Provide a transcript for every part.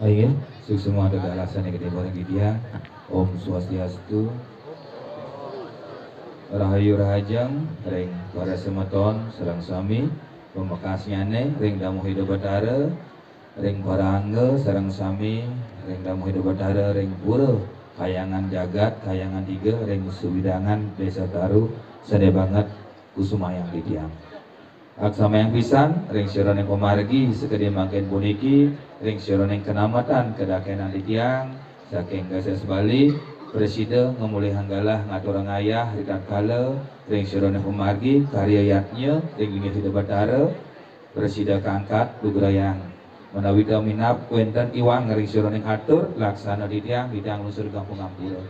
Ayo, semua ada alasan yang gede bareng dia. Om Swastiastu, Rahayu Rahajang, ring para semeton, serang sami, pemekasnyane, ring damu hidup batara, ring para angga, serang sami, ring damu hidup batara, ring pura, kayangan jagat, kayangan tiga, ring subidangan, desa taru, sede banget, kusumayang didiam. Aksama yang pisan, ring syaron yang pemargi, sekedi makin puniki, ring syaron yang kenamatan, kedakenan di tiang, saking gases Bali, presiden ngemulih hanggalah ngatur ngayah, rikat kala, ring syaron yang pemargi, karya yatnya, ring lingit hidup batara, presiden keangkat, dugrayang, menawida minap, wenten iwang, ring syaron yang atur, laksana di tiang lusur kampung Ampura.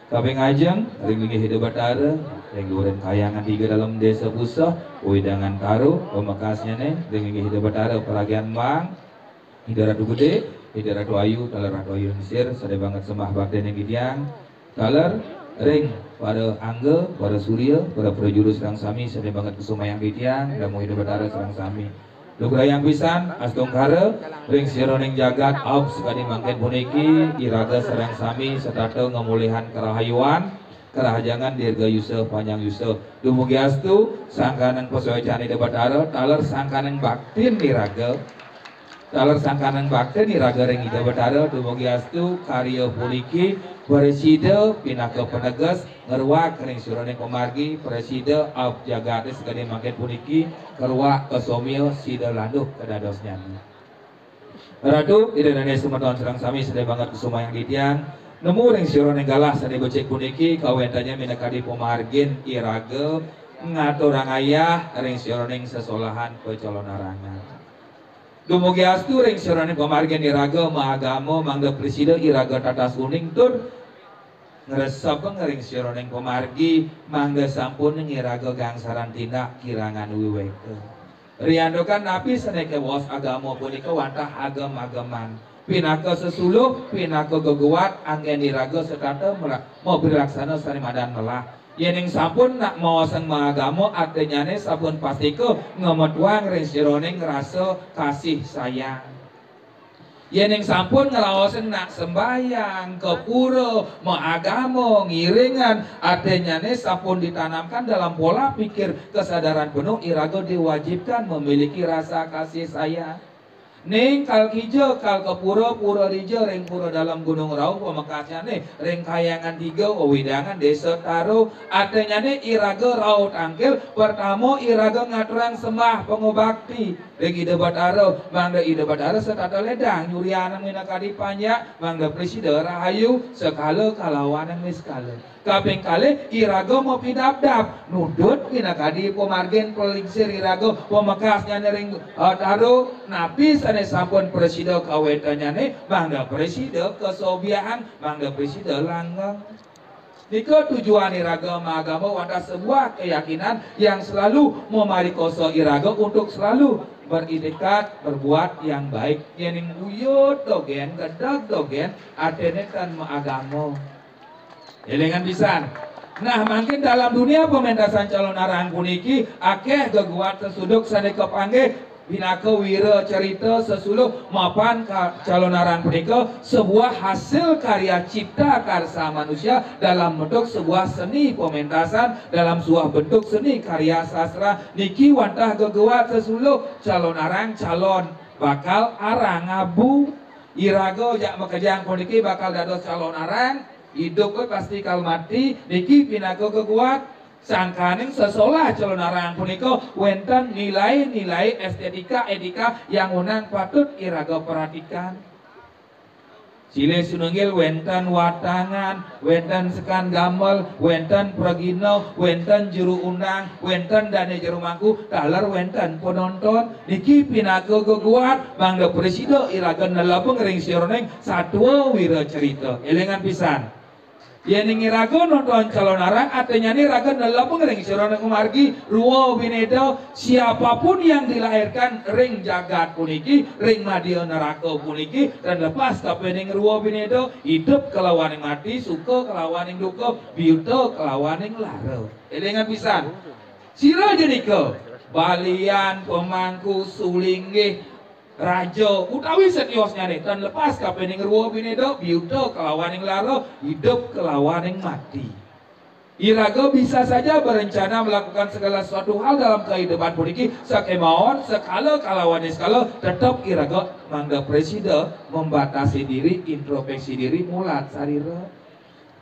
Kaping ajeng, ring lingih hidup batara, ring duren kayangan tiga dalam desa pusah, widangan taruh, pemekasnya nih, ring lingih hidup batara, peragian bang, hidaratu gede, hidaratu ayu, talar ratu ayu mesir, sadai banget sembah bakden yang gidiang, talar, ring, pada angga, pada surya, pada prajurus serang sami, sadai banget kesumayang gidiang, damu hidup batara serang sami. Lugrayang pisan, astungkara, ring sironing jagat, ab sekali mangken puniki, iraga serang sami, setata ngemulihan kerahayuan, kerahajangan dirga yusuf, panjang yusuf. Dumugi astu, sangkanan pesoe cani debatara, taler sangkanan baktin iraga, taler sangkanan baktin iraga ring ida batara, dumugi astu, karya puniki, preside, pinaka penegas, ngerwak ring sironing pemargi, preside, ab jagades sekali mangken puniki, kerwa kesomio sida landuh kedadosnya. Ratu ida nane sumaton serang sami sedaya banget kesumayang didiang. Nemu ring sirone galah sade becek puniki kawentanya minakadi pemargin iraga ngaturang ayah ring sirone sesolahan pecolon arangan. Dumugi astu ring sirone pemargin iraga maagamo mangga presida iraga tatas uning tur ngeresep ngering sirone pemargi mangga sampun ngiraga gangsaran tindak kirangan wiweke. Riandokan napi seneke wos agama punika wantah agam-agaman. Pinaka sesuluh, pinaka geguat, anggen iraga setata mau berlaksana sarimadan melah. Yening sampun nak mawaseng maagamo artinya ne sampun pastike ngemetuang ring sirone ngerasa kasih sayang. Yening sampun ngelawasan nak sembayang ke pura maagamo ngiringan artinya ne sampun ditanamkan dalam pola pikir kesadaran penuh iraga diwajibkan memiliki rasa kasih sayang. Ning kal kijo kal ke pura rijo ring pura dalam gunung raung pemekasnya nih ring kayangan tiga widangan desa taruh artinya nih iraga raut angkel pertama iraga ngaturan sembah pengobakti ring ide batara mangda ide batara setata ledang nyuriana minakadi panjak mangda presida rahayu sekala kalawanan miskala kaping kali iraga mau pidap-dap nudut minakadi pemargin pelingsir iraga pemekasnya ring taruh napis ane sampun presida kawetanya nih bangga presida kesobiaan bangga presida langgang. Nika tujuan iraga agama wanta sebuah keyakinan yang selalu memarikoso iraga untuk selalu beridekat berbuat yang baik. Yening uyut dogen gedag dogen artinya kan agama. Elengan pisan. Nah, makin dalam dunia pementasan calon arahan puniki akeh geguat sesuduk sadeke panggih binaka wira cerita sesuluh mapan calon arahan punika sebuah hasil karya cipta karsa manusia dalam bentuk sebuah seni pementasan dalam sebuah bentuk seni karya sastra niki wantah geguat sesuluh calon arahan calon bakal arang abu irago jak makejang puniki bakal dados calon arahan hidup pasti kal mati niki pinaka geguat sangkaning sesolah calon arahan punika wenten nilai-nilai estetika etika yang unang patut iraga perhatikan. Sile sununggil wenten watangan, wenten sekan gamel, wenten pragino, wenten juru undang, wenten dane juru mangku, talar wenten penonton. Niki pinaka geguat mangga presida iraga nelapeng ring sironeng satwa wira cerita. Elengan pisan. Yening iraga nonton calon arang artinya nih raga nelapeng ring sironeng umargi ruwo binedo siapapun yang dilahirkan ring jagat puniki ring madia neraka puniki dan lepas kapening ruwo binedo hidup kelawaning mati suka kelawaning duka biuta kelawaning lara. Elengan pisan sira jenika balian pemangku sulinggih raja utawi setiosnya nih dan lepas kapening ruo binedo biudo kelawan yang laro hidup kelawan yang mati. Iraga bisa saja berencana melakukan segala suatu hal dalam kehidupan puniki sakemaon sekala kalawan skala tetap iraga mangga presiden membatasi diri introspeksi diri mulat sarira.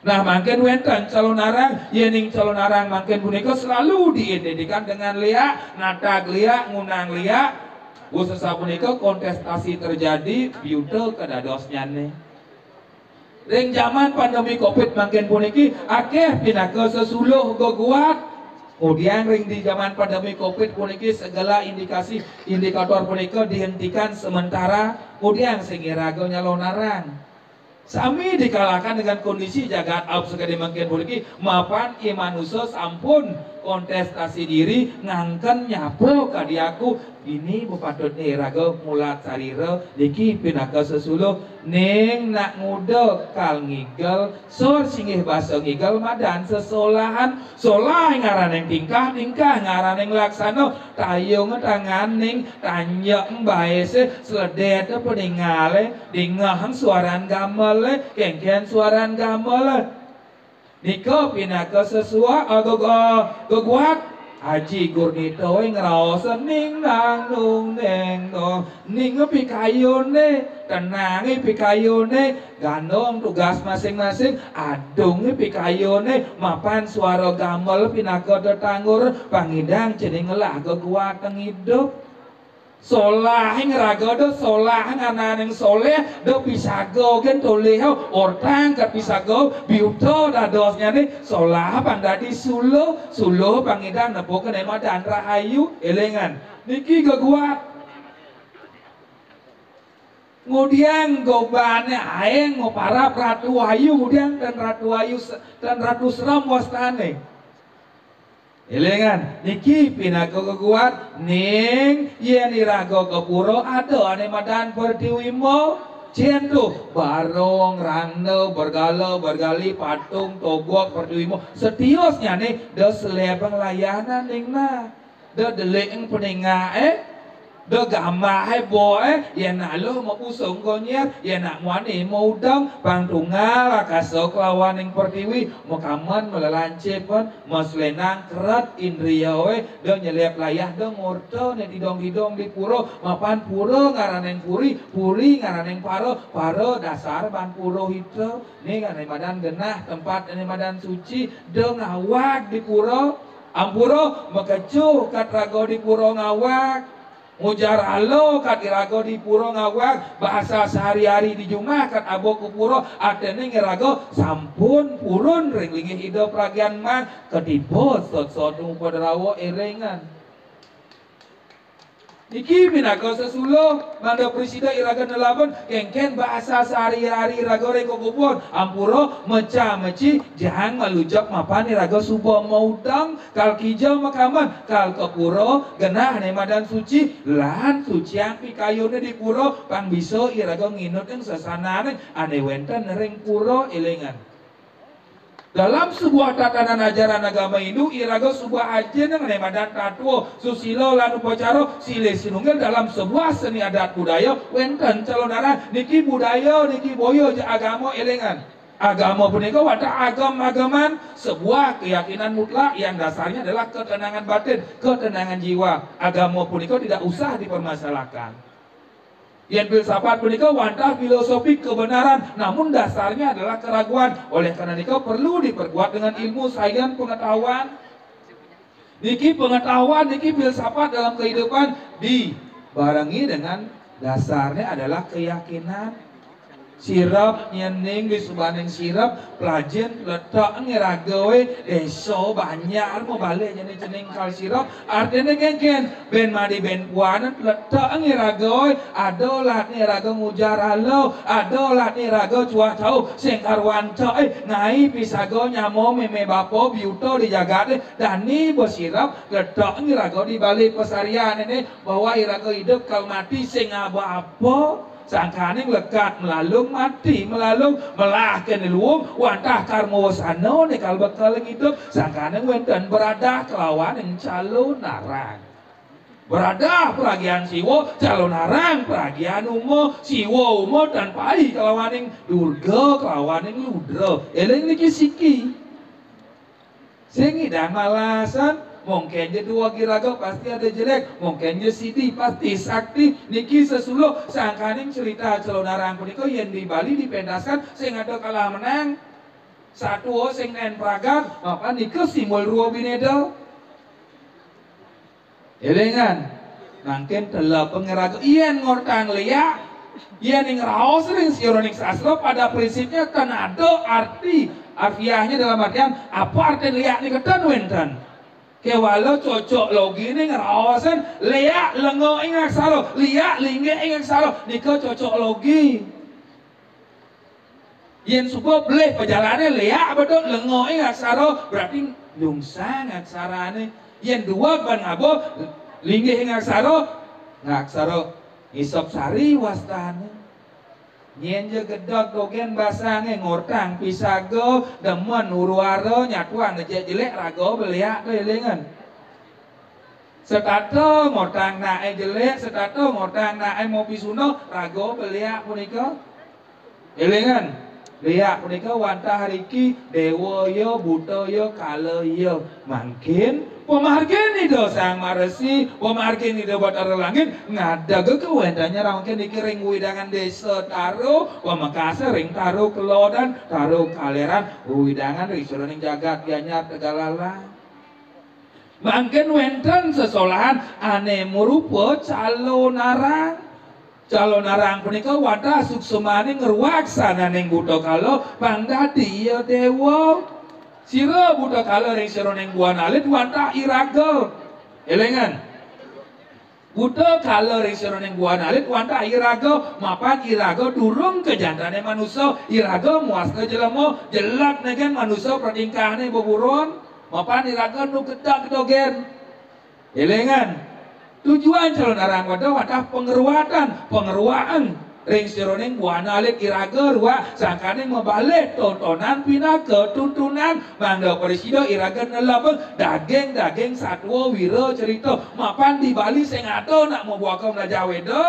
Nah mungkin wenten calon arang yening calon arang mungkin punika selalu diidentikan dengan lia natag lia ngunang lia khusus punika kontestasi terjadi biude kedadosnya nih. Ring zaman pandemi Covid makin puniki akeh pinake sesuluh goguat. Kemudian ring di zaman pandemi Covid puniki segala indikator punika dihentikan sementara. Kemudian singirago nyalon arang. Sami dikalahkan dengan kondisi jagat ab sekali makin puniki mapan imanusa sampun kontestasi diri ngangken nyapo kadiaku ini bupatut raga mulat sarira niki pinaka sesuluh ning nak nguda kal ngigel sur singgih basa ngigel madan sesolahan solah ngaraneng tingkah ngaraneng laksana tayung tanganing tanyeng baese sledet peningale dingahan suaran gamel kengken suaran gamel nika pinaka sesua geguat Haji Gurnito ngraosa ning nang nung neng no ning pikayone tenangi pikayone ganong tugas masing-masing adung pikayone mapan suara gamel pinaka tetanggur pangidang cening laga kuat hidup solah ngeraga do solah ngananeng soleh do pisago gen toleh ortang kat pisago biuto dadosnya nih solah pandadi suluh pangidan nepo kene madan rahayu elengan niki geguat kemudian gobane aeng mau para ratu ayu kemudian dan ratu ayu dan ratu seram wastane elengan niki pinago keguat ning yen irago kepuro ada ane madan perdiwimo cien tuh barong rando bergali patung togok perdiwimo setiosnya nih de selebang layanan ning na de deleng peninga do gama boy ya nak lo mau usung konyer ya nak muani mau dong pangtungal kasok lawan yang pertiwi mau kaman melalancipon mau selenang kerat indriyawe do nyelep layah do ngorto ne didong di puro mapan puro ngaraneng puri ngaraneng paro dasar ban puro hito nih kan madan genah tempat ini madan suci do ngawak di puro ampuro mekecuh kat rago di puro ngawak mujar halo kat irago di puro ngawak bahasa sehari-hari di Jumah kat abo ku puro atene ngirago sampun purun ring lingi hidup ragian man ketibo sot-sot padrawo erengan niki pinaka sesuluh manda presiden iraga nelaban kengken bahasa sehari-hari iraga reng kokupon ampuro meca-meci jangan melujak mapan iraga subuh maudang kal kijau makaman kal kepuro genah ne madan suci lahan suci yang pikayone di puro pang biso iraga nginut yang sesanane ane wenten reng puro elengan dalam sebuah tatanan ajaran agama Hindu iraga sebuah ajen yang nemadan tatuo susilo lan upacaro sile sinunggal dalam sebuah seni adat budaya wenten calon arah niki budaya niki boyo agama elengan agama punika wadah agam-agaman sebuah keyakinan mutlak yang dasarnya adalah ketenangan batin ketenangan jiwa agama punika tidak usah dipermasalahkan Yang filsafat punika wantah filosofi kebenaran, namun dasarnya adalah keraguan. Oleh karena itu perlu diperkuat dengan ilmu sains pengetahuan. Niki pengetahuan, niki filsafat dalam kehidupan dibarengi dengan dasarnya adalah keyakinan. Sirap nyening di subaning sirap pelajen letak ngiragawe deso banyak mau balik jadi cening kal sirap artinya kenken ben madi ben puanan letak ngiragawe adolah ngiraga ngujar halo adolah ngiraga cuah tau sing karwan coy ngai pisago nyamo meme bapo biuto di jagade dan ni bersirap letak ngiraga di balik pesarian ini bahwa iraga hidup kal mati sing apa sangkaning lekat melalung mati melalung melahkan luwung wantah karmo sano ne kal bakal hidup sangkaning wenten berada kelawan yang calon narang Beradah peragian siwo calon narang peragian umo siwo umo dan pai kelawaning durga kelawaning ludra eling niki siki sing idang malasan mungkin je dua giraga pasti ada jelek mungkin je sidi pasti sakti niki sesuluk sangkaning cerita calon narang punika yen di Bali dipendaskan sing ada kalah menang satu sing nen pragat apa niki simbol ruo bineda elengan mungkin telah pengeraga iyan ngortang liya iyan yang raos ring sironing sastra pada prinsipnya kan ada arti arfiahnya dalam artian apa arti liya ni ketan wenten kewalo cocok logi ni ngeraosan liya lengo ingat salo liya lingge ingat salo nika cocok logi iyan subuh boleh perjalanan liya betul lengo ingat salo berarti lungsang aksarane iyan dua ban abo linggih ngaksaro isop sari wastane nyen je gedog dogen basange ngortang pisago demen uruaro nyatuan ngejek jelek rago beliak teh elingan setato ngortang nae jelek setato ngortang nae mau pisuno rago beliak punika elingan liak punika wantah hariki dewa yo buto yo kala yo mungkin pemargin itu sang maresi pemargin itu batara langit ngadaga kewendanya rangken dikiring widangan desa taro pemakasa ring taro kelodan taro kaleran widangan risoning jagat gianyar tegalala mungkin wenten sesolahan ane merupa calon narang punika wadah suksumane ngerwaksana ning buta kala pangdadi ya dewa sira buta kala ring sira ning buan alit wadah iraga elengan buta kala ring sira ning buan alit wadah iraga mapan iraga durung kejantane manusa iraga muas ke jelema jelak negen manusa pertingkahane beburon mapan iraga nu kedak dogen elengan tujuan calon narang wadah pengeruaan ring sironing buana alit iraga rua sangkane membalik tontonan pinaka tuntunan mangga presida iraga nelabeng daging satwa wira cerita mapan di Bali sing ado nak membuaka melajah wedo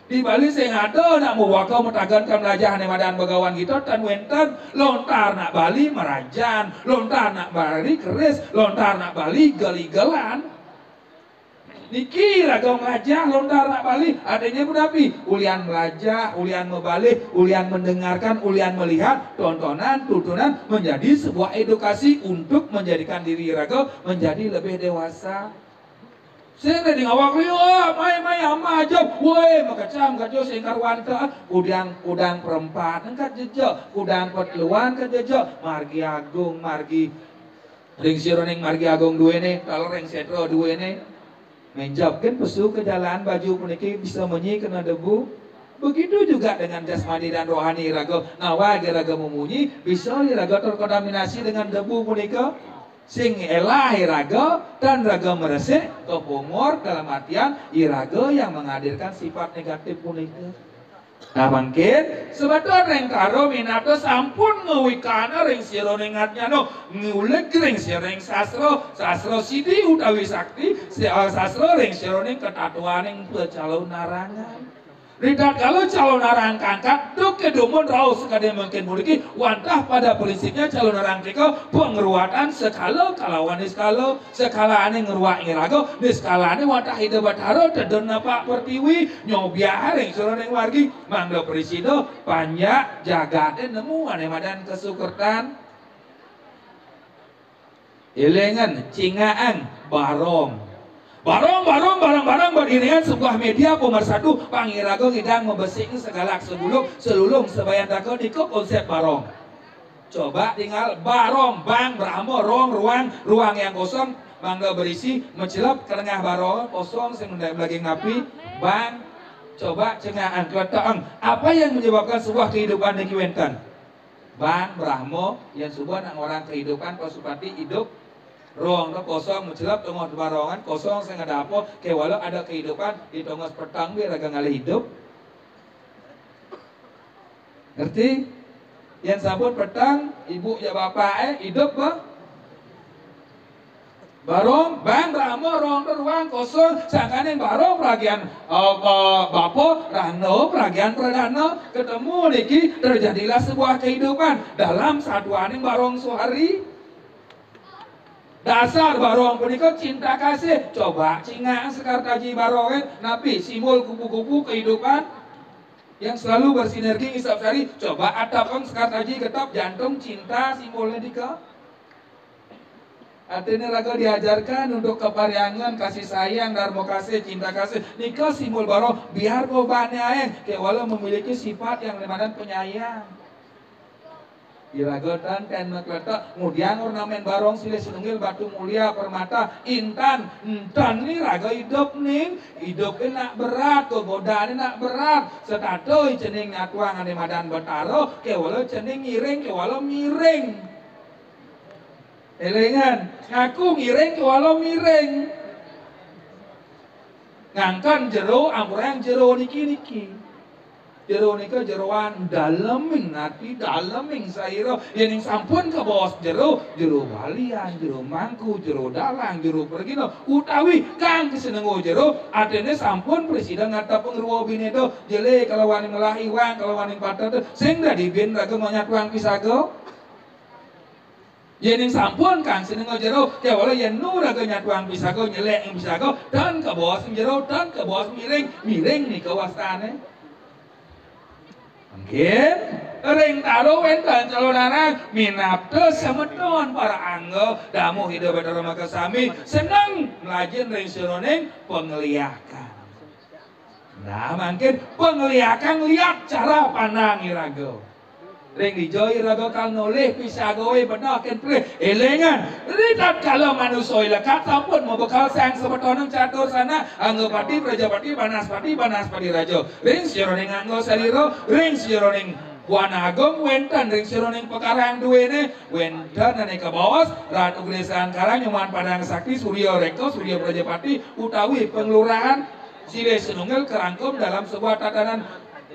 di Bali sing ado nak membuaka metagan kamlajah madan begawan kita tan wenten lontar nak Bali merajan lontar nak Bali keris lontar nak Bali geligelan niki ragam ngajak lontar nak Bali adanya budapi ulian melajah, ulian membalik, ulian mendengarkan, ulian melihat tontonan, tuntunan menjadi sebuah edukasi untuk menjadikan diri ragam menjadi lebih dewasa. Saya tadi ngawak liu, mai ama aja, woi makacam kajo singkar wanta, udang perempat, engkat jejak, udang petluan ke jejak, margi agung, margi ring sironing margi agung dua ini, kalau ring setro dua ini. Menjawabkan pesu ke jalan baju puniki bisa menyi kena debu. Begitu juga dengan jasmani dan rohani iraga nawa iraga memunyi bisa iraga terkontaminasi dengan debu punika sing elah iraga dan raga meresik kepungor dalam artian iraga yang menghadirkan sifat negatif punika. Nah mungkin sebetulnya ring karo minato sampun ngewikana ring sira ningatnya no nguleg ring sira ring sastra sidi utawi sakti sastra ring sira ning ketatuaning calon narangan ridat kalau calon narang kangkat duk kedumun raus kadang mungkin muliki wantah pada prinsipnya calon narang tika pengeruatan skala kalawan skala ane ngeruak iraga di skala ane wantah hidup bataro tedena pak pertiwi nyobia ring suruning wargi mangga presida panjak jagate nemu ane madan kesukertan elengan cingaan barong beriringan sebuah media pemersatu pangiraga ngidang membesing segala selulung sebayan dago diko konsep barong coba tinggal barong bang beramo ruang yang kosong mangga berisi mencelap kerengah barong kosong sing lagi ngapi bang coba cengaan kleteeng apa yang menyebabkan sebuah kehidupan niki wenten bang beramo yang sebuah orang kehidupan pasupati hidup ruang kosong mencelap tengah barongan kosong saya nggak apa kayak walau ada kehidupan di tengah petang biar agak ngalih hidup ngerti yang sabun petang ibu ya bapak hidup bah barong bang damel ruang ruang kosong sangkaning barong peragian Bapo Rano peragian perdana ketemu niki terjadilah sebuah kehidupan dalam saduaning barong suhari. Dasar barong punika cinta kasih. Coba cinga sekar kaji barong napi simbol kupu-kupu kehidupan yang selalu bersinergi isap sari. Coba atapkan sekar kaji getap jantung cinta simbolnya dika. Artinya raga diajarkan untuk kepariangan, kasih sayang, darmo kasih, cinta kasih. Nika simbol barong biar bebannya aeng kewalau memiliki sifat yang lemadan penyayang. Diragotan kan makletak kemudian ornamen barong silih sinunggil batu mulia permata intan intan nih raga hidup nak berat kegodaan nak berat setatoy cening ngatuang ane madan betaro kewalau cening ngiring kewalau miring elengan ngaku ngiring kewalau miring ngangkan jero amurang jero niki jero nika jeroan daleming nati daleming sairo yang sampun ke bos jero balian jero mangku jero dalang jero pergino utawi kang kesenengo jero adene sampun presiden ngata pengruwo binedo jele kalau wani melahi wang kalau wani patat sing dadi ben raga monyat wang pisago yen sampun kang senengo jero kewala yen nu raga nyatuang pisago nyelek pisago dan ke bos jero dan ke bos miring nika wastane. Mungkin ring taro wenten calonana minapte semeton para anggo damu hidup bedarama kesami senang melajin ring sironing pengliakan. Nah mungkin pengliakan lihat cara pandang irago. Ring dijoi raga kal noleh pisagowe benaken pre elengan ridat kalau manusoy lekat sampun mabekal sang semetonang catur sana anggapati prajapati banaspati rajo ring sironing anggo sariro ring sironing Buana Agung wenten ring sironing pekarang duwene wenten aneka bawas ratu gedesaan karang nyoman padang sakti Surya Rekto Surya Prajapati utawi pengelurahan silih senunggal kerangkum dalam sebuah tatanan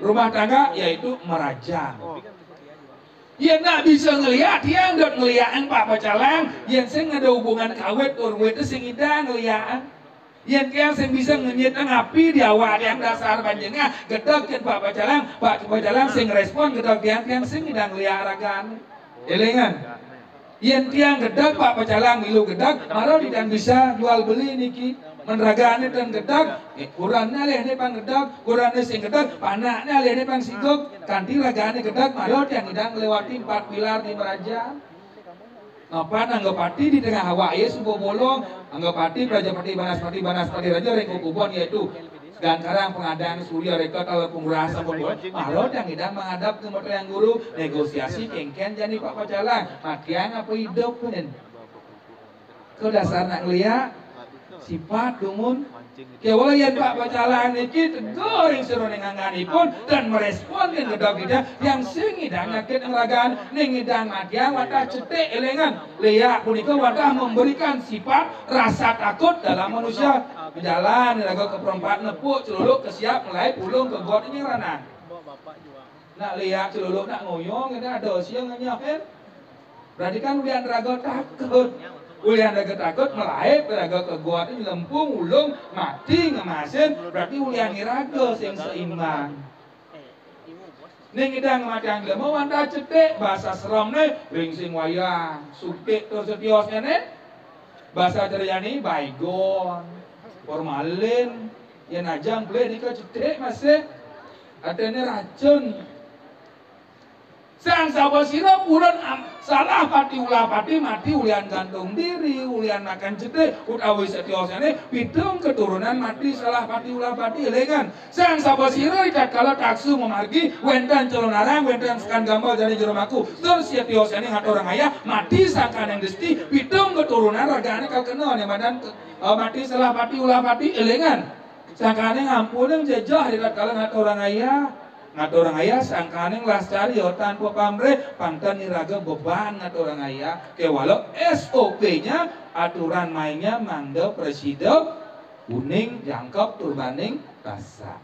rumah tangga yaitu merajang. Yang nak bisa ngeliat, yang dot ngeliaan Pak Pacalang, yang sing ada hubungan kawet urwet sing ida ngeliaan. Yang kaya sing bisa ngenyit ngapi di awak yang dasar panjangnya gedeg kan Pak Pacalang sing respon gedeg yang sing ida ngeliat ragan. Elengan. Yang tiang gedeg Pak Pacalang milu gedeg, marah tidak bisa jual beli niki. Menragane dan gedeg, kurangnya leh ne pang gedeg, kurangnya sing gedeg, panaknya leh ne pang sigok, kanti ragane gedeg, marot yang idang lewati 4 pilar di Meraja. Apa anggapati di tengah hawa ya subuh bolong, anggapati Prajapati Banaspati Raja reko kubon yaitu dan karang pengadaan Surya Rekto kalau pengurasan bolong, marot yang idang menghadap ke yang guru negosiasi kengken jadi Pak Pacalang, makian apa hidup pun. Ke dasar nak lihat sifat dumun kewala yen Pak Pacalang niki tegur ing sironing angganipun dan merespon ing gedog-gedog yang sing idang nyakit ragaan ning idang madya watah cetek elengan leya punika watah memberikan sifat rasa takut dalam manusia berjalan raga ke perempat nepuk celuluk kesiap mulai pulung ke got ini ranah nak leya celuluk nak ngoyong ini ada siang nyanyakin berarti kan ulian raga takut ulian raga takut melaip raga ke gua ini lempung ulung mati ngemasin berarti ulian raga sing seimbang ning idang madang lemo wanda cetek bahasa seromne ring sing wayang suktik tur setiosnya ne bahasa ceryani baygon formalin yen ajang ble nika cetek masih adene racun sang sabasira purun salah pati ulah pati mati ulian gantung diri ulian makan cetek utawi setiosane pitung keturunan mati salah pati ulah pati elengan sang sabasira ikat kala taksu memargi wendan celonarang wendan sekan gambal dari jeromaku terus setiosane ngat orang ayah mati sangkan yang desti pitung keturunan ragane kal kena ne badan mati salah pati ulah pati elengan sangkane ngampuneung jejah ikat kala ngat orang ayah ngaturang ayah sangkaning lastari yo tanpa pamrih pangkan iraga beban ngaturang ayah ke walau SOP-nya aturan mainnya mangga presiden kuning jangkep turbaning rasa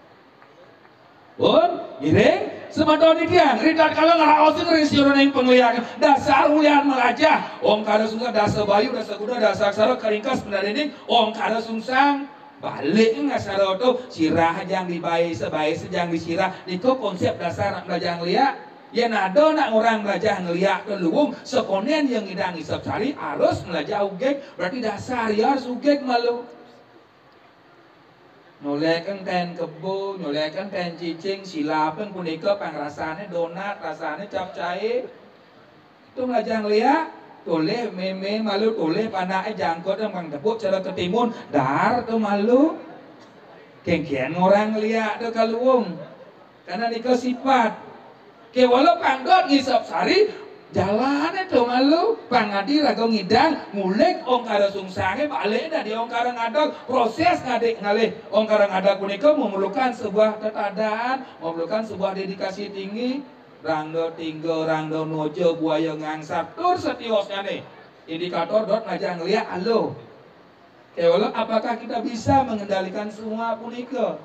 pun giring semadon didiang ridat kalau ngaraosin risiuran yang penglihakan dasar ulian melajah om kada sungsang dasar bayu dasar kuda dasar aksara keringkas pendarening om kada sungsang balik ngasara itu sirah jang dibayi sebayi sejang disirah itu konsep dasar nak belajar ngeliat ya nado nak orang belajar ngeliat ke luwung sekonen yang ngidang isap sari harus belajar ugek berarti dasar ya harus ugek malu nyolekan kain kebo, nyolekan kain cicing, silapen punika pangrasane donat, rasane capcay. Itu ngajang liat, toleh meme malu toleh panake jangkot yang bang tepuk cara ketimun, dar tuh malu. Kengkian orang liat tuh kaluung, karena nika sifat. Ke walau panggot ngisap sari, jalan itu malu pangadi rago ngidang ngulek ongkara sungsange balik dari ongkara ngadak proses ngadik ngalih ongkara ngadak punika memerlukan sebuah ketadaan memerlukan sebuah dedikasi tinggi rangdo tinggo rangdo nojo buaya ngangsat tur setiosnya nih indikator dot ngajak ngeliat alo kewala apakah kita bisa mengendalikan semua punika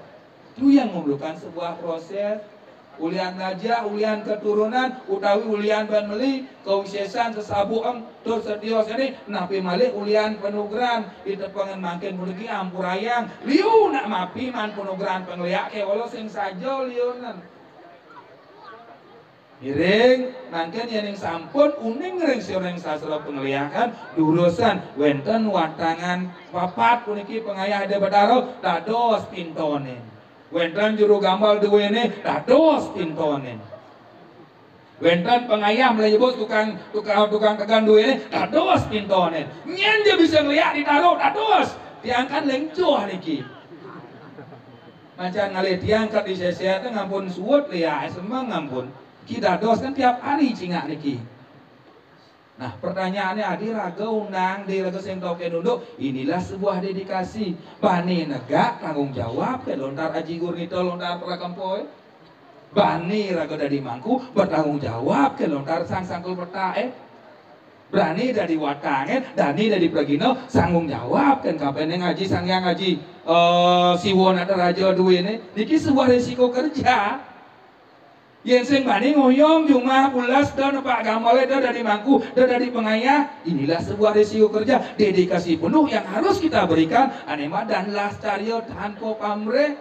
itu yang memerlukan sebuah proses ulian raja, ulian keturunan, utawi ulian ban meli, kewisesan sesabuang, tur setios ini, napi malih ulian penugran, itu pengen makin muliki ampurayang, liu nak mapi man penugran pengliak, kewalo sing sajo liunan. Giring, mangken yang sampun uning ring sioreng sastra pengliakan, durusan, wenten watangan, papat puniki pengayah de badaro, dados pintonen. Wenten juru gambal duwene dados pintonen. Wenten pengayam menyebut tukang tegan duwene dados pintonen. Nyen dia bisa ngeliat ditaruh dados diangkat lengcuh niki. Macam ngalih diangkat di sesi-sesi ngampun suwut liya semang ngampun. Ki dados kan tiap hari cingak niki. Nah pertanyaannya adi raga undang di raga sing toke nunduk inilah sebuah dedikasi bani negak tanggung jawab ke lontar aji gurnito lontar prakampoy bani raga dari mangku bertanggung jawab ke lontar sang sangkul petae berani dari watangen dani dari pragino sanggung jawab kan kapene ngaji sang yang ngaji siwon ada raja duwe ini niki sebuah resiko kerja yang sing bani ngoyong cuma pulas dan pak gamale dari mangku dan dari pengayah inilah sebuah resiko kerja dedikasi penuh yang harus kita berikan anema dan lastario tanpa pamre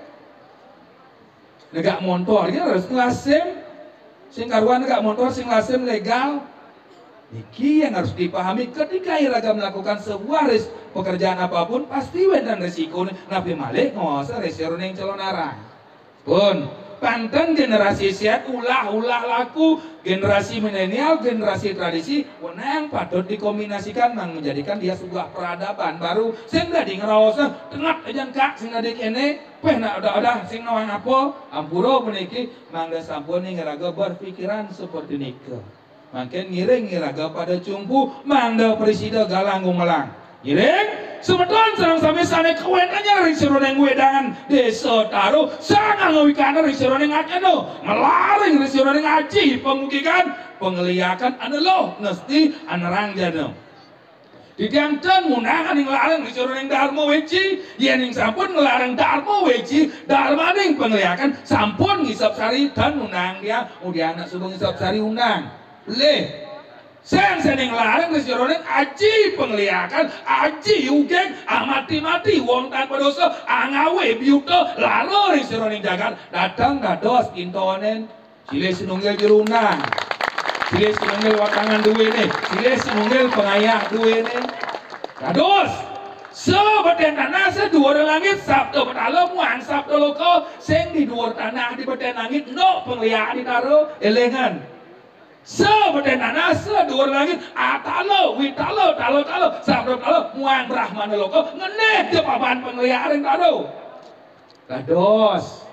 negak motor ya harus ngelasem sing karuan negak motor sing lasem legal niki yang harus dipahami ketika iraga melakukan sebuah pekerjaan apapun pasti dan resiko nabi malik ngosa resiko yang calon arang pun Panten generasi siat ulah laku generasi milenial generasi tradisi yang patut dikombinasikan menjadikan dia sebuah peradaban baru sehingga di ngerawasa tengah aja kak sehingga di kene pena ada sing nawang apa ampuro meniki mangga sampun ngeraga berpikiran seperti nika makin ngiring ngiraga pada cumpu mangga presida galang gumelang ngiring Semeton sareng sami sane kewenanya ring sironeng wedangan desa taruh sangang ngawikana ring sironeng akeno melaring ring sironeng aji pemukikan pengliakan anelo nesti anerang jadem didiangkan munangan yang larang ring sironeng dharma weci yen ing sampun ngelarang dharma weci dharma ning pengliakan sampun ngisap sari dan unang dia udah anak subeng ngisap sari unang leh Sen-sening larang ngesioroneng aji pengliakan, aji ugeng, amati-mati, wong tanpa dosa, angawe, biuto, laro ngesioroneng jagat, datang dados intonen, sile sinunggil jerunang, sile sinunggil watangan duwene, sile sinunggil pengayah duwene, dados, sebeten tanah seduar langit, sabdo betalo muang, sabdo loko, sing di duar tanah di beten langit, no pengliakan ditaruh, elengan, sebeten tanah seduar langit atalo witalo talo sabdo talo muang brahmana loko ngeneh ke papan pengliharan tado kados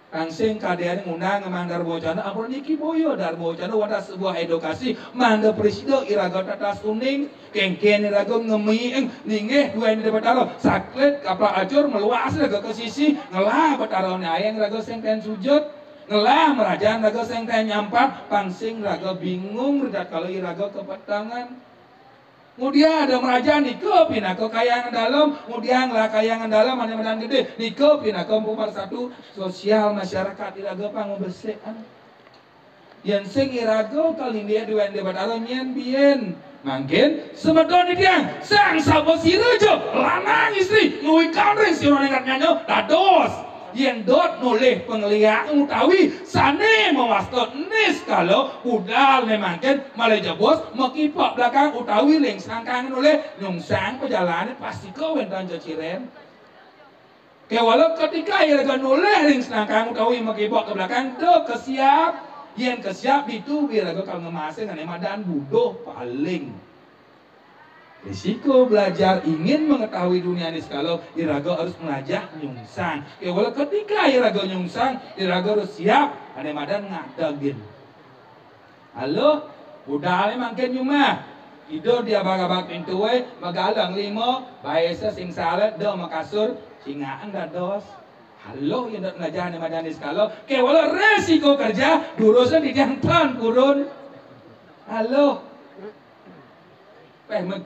kangsing kadean ngundang ngemang darbocana ampun niki boyo darbocana wadah sebuah edukasi mangga presida iraga tatas uning kengken iraga ngemieng ningeh dua ini dapat talo saklet kapal acur meluas iraga ke sisi ngelah betarone ayang iraga sengken sujud ngelah merajaan raga seng teh nyampat pangsing raga bingung redat kalau iraga kepetangan Kemudian ada meraja nike pindah ke kayangan dalam, kemudian lah kayangan dalam ada medan gede nike pindah ke nomor satu sosial masyarakat iraga pangobesean. Yang sing iraga kali dia duen debat nyen bien. Mungkin sebetulnya dia sang sabo sirejo lanang istri nguikan ring si orang nyanyo dados. Yang dot noleh penglihat utawi sane mewastot nis kalau udal memangkin Malaysia bos mekipak belakang utawi leng sangkang noleh nyungsang perjalanan pasti kau wentan jaciren kewalau ketika ia noleh leng sangkang utawi mekipak ke belakang do kesiap yang kesiap itu biar kalau ngemasin dengan madan budoh paling risiko belajar ingin mengetahui dunia ini kalau iraga harus belajar nyungsang. Ya walau ketika iraga nyungsang, iraga harus siap. Ada madan ngadagin. Halo, udah mangkin nyumah. Ido dia bagabak pintu we, magalang limo, baisa sing salet do makasur, singaan dados. Halo, yang dak ngajar ada madan kalau. Ya walau resiko kerja, durusan di jantan kurun. Halo.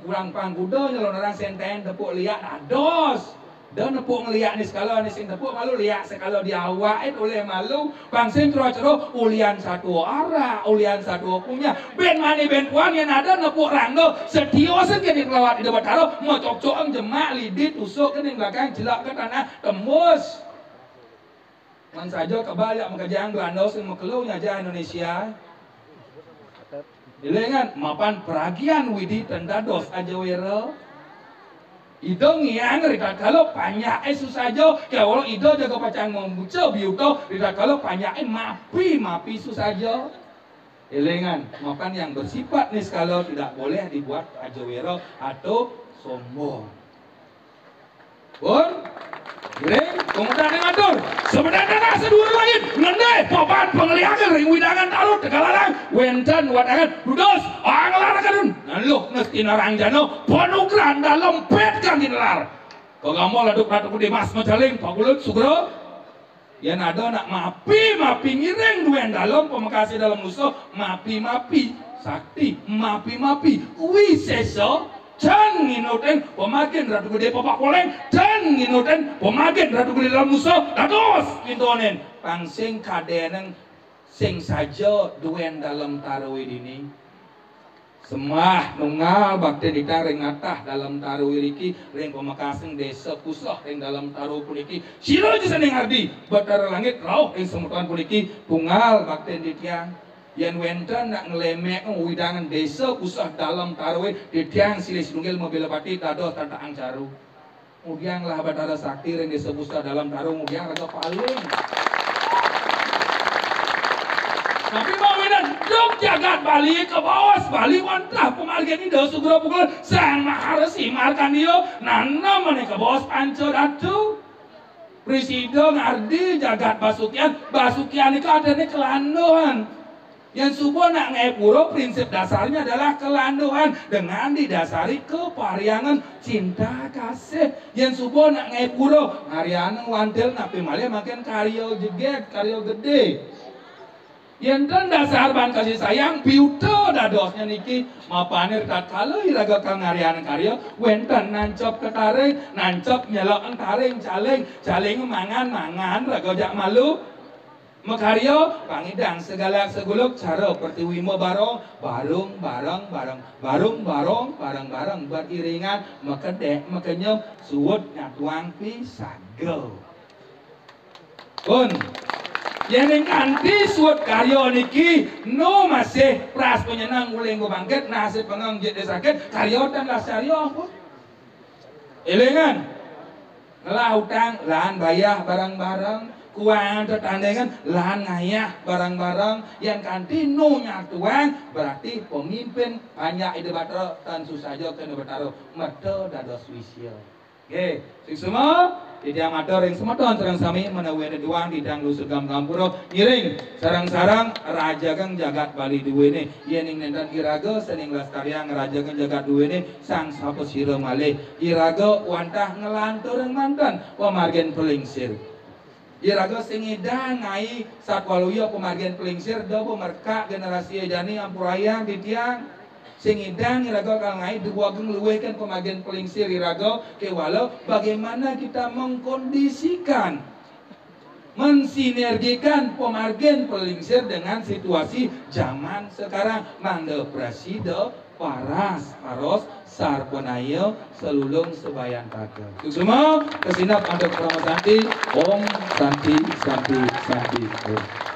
Kurang panggudo nyelon orang senten tepuk liat ados dan tepuk ngeliat nih sekalo nih sing tepuk malu liat sekalo diawain oleh malu bangsin cero ulian satu arah ulian satu punya ben mani ben puan yang ada nepuk rangdo setio segini kelawat di debat taro mau cok-cok jemak lidit tusuk ke belakang jelak ke tanah tembus man saja kebalik mengerjaan Belanda sing mekelu nyajah Indonesia. Dilengan mapan peragian widi tendados aja wero. Ido ngiang rika kalau banyak susajo ya walau ido jaga pacang membuca biuto rika kalau banyak mapi susajo. Dilengan mapan yang bersifat nih kalau tidak boleh dibuat aja wero atau sombong. Pun Ring, kemudian ngatur. Sebenarnya sedulur langit, ngendai, papan pengeliangan, ring widangan talut, tegalalang, wentan, wadangan, dudos, anglar kadun. Naluk nesti narang jano, penukran dalam petkan dinelar. Kagamol aduk ratu di mas macaling, pakulut sugro. Yang ada nak mapi ngiring duen dalam pemakasi dalam musuh, mapi sakti, mapi wiseso. Can nginuten pemagen ratu gede papak poleng can nginuten pemagen ratu gede dalam musuh dados pintonen pangsing kadeneng sing saja duen dalam tarawih ini semah nungal bakti dita ring ngatah dalam tarawih iki ring pemakasing desa pusah ring dalam tarawih puniki sira jisaning ardi batara langit rauh ing semutuan puniki tunggal bakti ditiang yang wenten nak ngelemek widangan desa usah dalam tarawih di tiang silih sinunggil mobil pati dados tantang caru kemudian lah batara sakti yang desa usah dalam tarawih kemudian raga paling tapi bawinan dok jagat balik ke bawah balik wantah pemargian ini dah segera pukul sang maharasi markan dia nana mana ke bawah panco datu presiden ngardi jagat basukian ini keadaannya kelandoan. Yang subuh nak ngepuro prinsip dasarnya adalah kelanduan dengan didasari kepariangan cinta kasih. Yang subuh nak ngepuro harian wantil napi malah makin karyo jeget karyo gede. Yang dan dasar ban kasih sayang piuto dadosnya niki mapanir kalau iraga kang harian karyo wenten nancop ke taring nancop nyelok taring caling mangan raga jak malu Makaryo pangidang segala seguluk cara pertiwimo barong bareng beriringan makedek makenyem suwut ngatuang pisagel pun yang kanti suwut karyo niki no masih pras penyenang uling bangkit nasib pengang jid sakit karyo dan lasaryo pun elengan ngelah utang lahan bayah barang-barang kuang tertandengan lahan ngayah barang-barang yang kantino nyatuan berarti pemimpin banyak ide batro tan susajo kena bataro merto dados wisya. Oke, sing semua di tiang matur yang semeton sareng sami menawi duang di dang lusur gampuro ngiring sarang-sarang raja kang jagat Bali duwene yen ing nenten iraga sening lestariang raja kang jagat duwene sang sapa sira malih iraga wantah ngelantur mantan pamargen pelingsir. Iraga singidang ngai satwaluya pemargian pelingsir do pemerka generasi ejani ampurayang di tiang Sing edan iraga kal ngai duwageng luwehkeun pamagen pelingsir iraga kewala bagaimana kita mengkondisikan mensinergikan pemargen pelingsir dengan situasi zaman sekarang. Mangga presida paras paros sarpenaya selulung sebayan takel. Semua kesinap untuk Pramosanti. Om Santi Santi Santi.